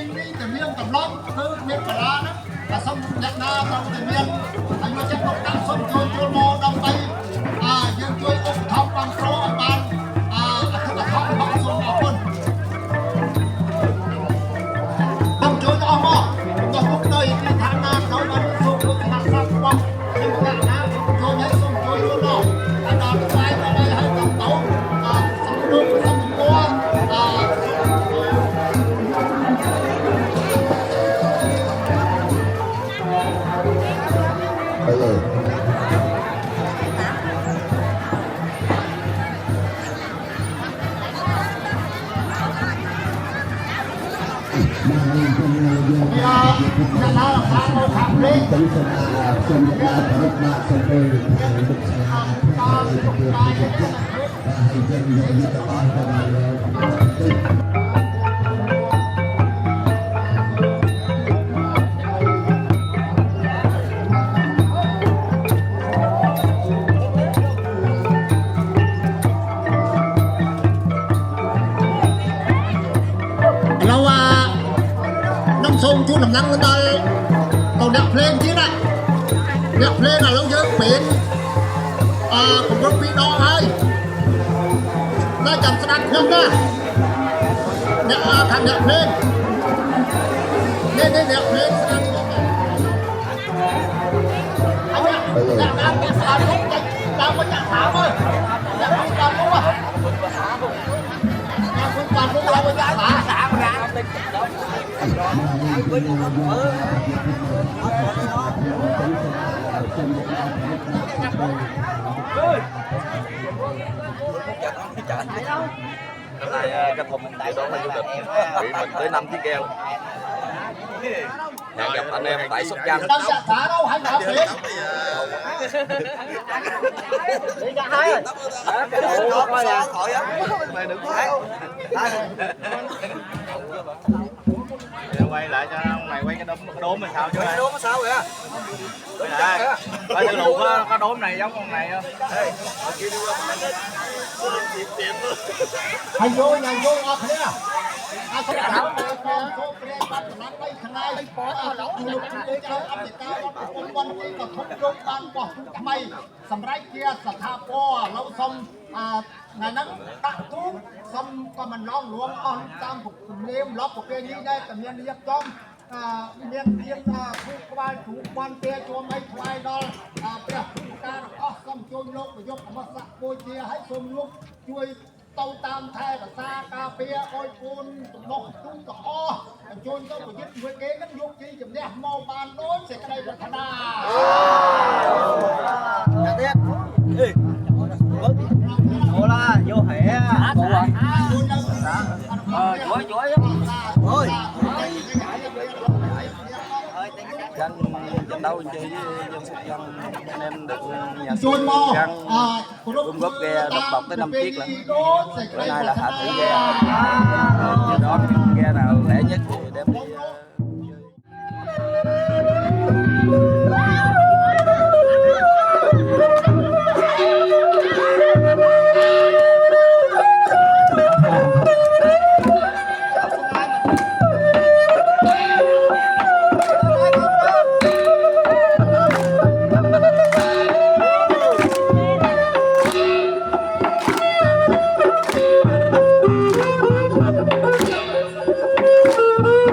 Kinh đi từ miền cầm long từ miền Cà La đó là sông Nhật Na trong từ miền anh nói chắc đang sông chơi chơi mò đông tây dân chơi ốc thóc bằng số bàn thức là thóc bằng số ở quân đông chơi cho mò cho quốc nơi đi tháng na nói bằng số của cái hàng sắc quăng nhưng mà ngã na chơi nhảy sông chơi luôn đó anh nói phải ở đây hay cầm tấu sông nước sông qua sông chú nằm nắng lên đây tàu đẹp lên chứ này đẹp lên là lâu giờ biển cũng có bị đo hay nó chậm sẽ đặt không đó đẹp thằng đẹp lên nên đẹp lên anh ạ đẹp ăn cái sao không đâu có chạm thảo thôi đẹp không cần đúng không đẹp không cần đúng không chạm thảo ra Hôm nay cái thùng chịu đón là du lịch bị mình tới 5 chiếc keo. Hẹn gặp anh em tại Sóc Trăng. Đâu sẽ thả đâu hay gặp đi. Đi ra hai rồi. Cái đồ coi nè. Mày đừng phải. Quay lại cho ông này quay cái đốm là sao chứ? Cái đốm nó sao vậy? Đúng rồi. Coi thử lù có đốm này giống con này không? Hành vô nhà vô ở thế nào? Không bảo này cô kêu bắt nó bay thằng này có lỗ lục cái cao âm thì cao con quan cái còn không đúng ban bỏ mày sầm rái kia sạt tha po lâu xong ngày nắng tạ thuốc xong còn mình lo luôn on tam phục liêm lót của kia như đây cả miền liệp trong miền liêm khu ban chủ quan kia cho mấy thoại đó bây giờ chúng ta đã xong chui lốc và giúp mà sạc bôi kia hãy xôm lúc chui tàu tam thay và xa cà phê ôi côn một tung cỏ chui tôi phải biết người kế cái lúc chi chấm đẹp màu bàn đối sẽ cái này là thằng nào Ủa là vô hẻ ôi trận đấu chơi với dân Sóc Trăng anh em được nhà Sóc Trăng đóng góp ghe độc bọc tới 5 chiếc lận. Bữa nay là hạ thủy ghe đó ghe nào lẻ nhất thì đem đi Woo!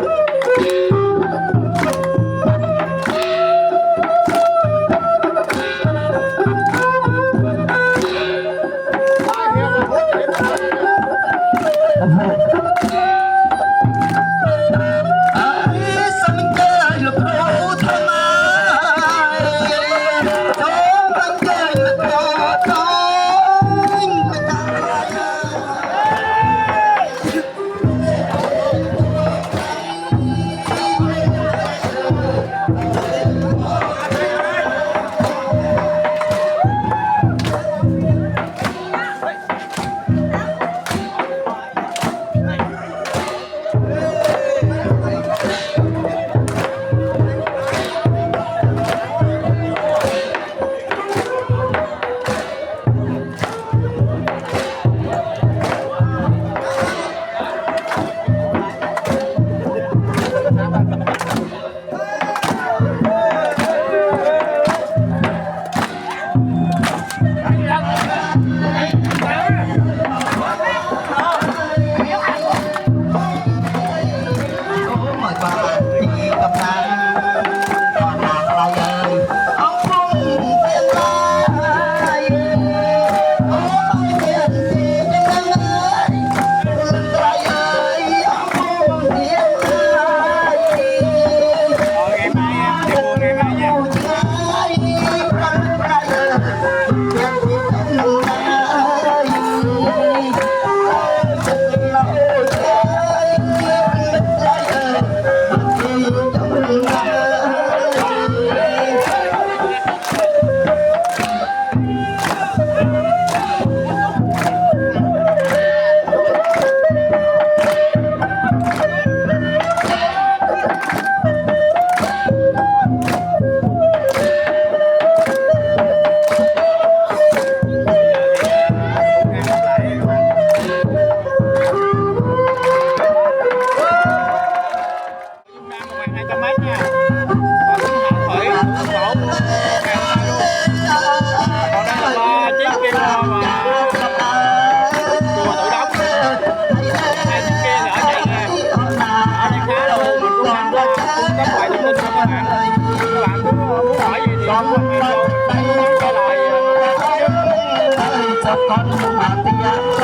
จะก้อนมาเตียใจ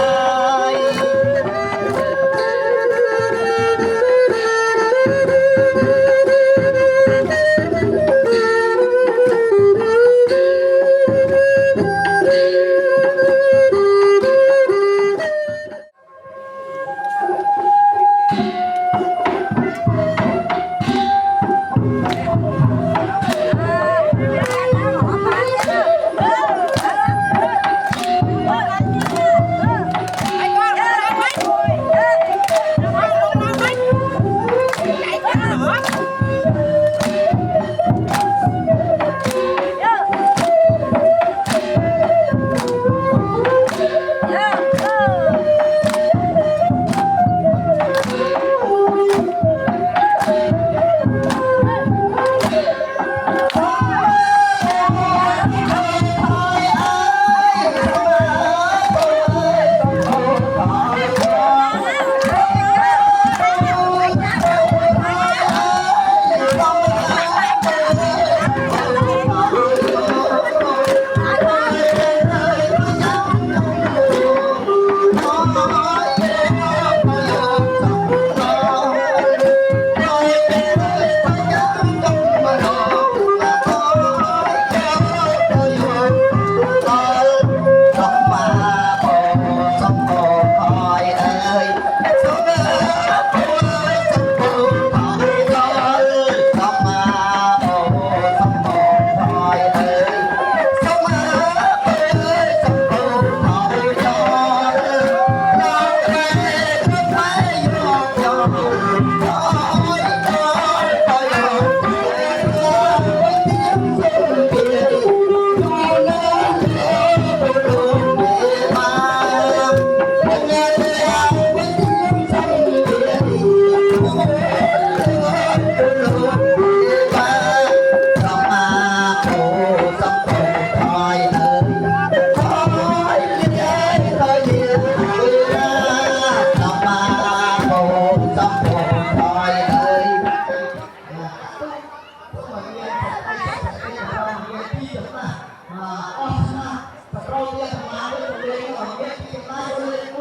អស់ស្មារតីប្រោយវាសមាធិទៅលេងឲ្យវាពីចំណាយទៅលេង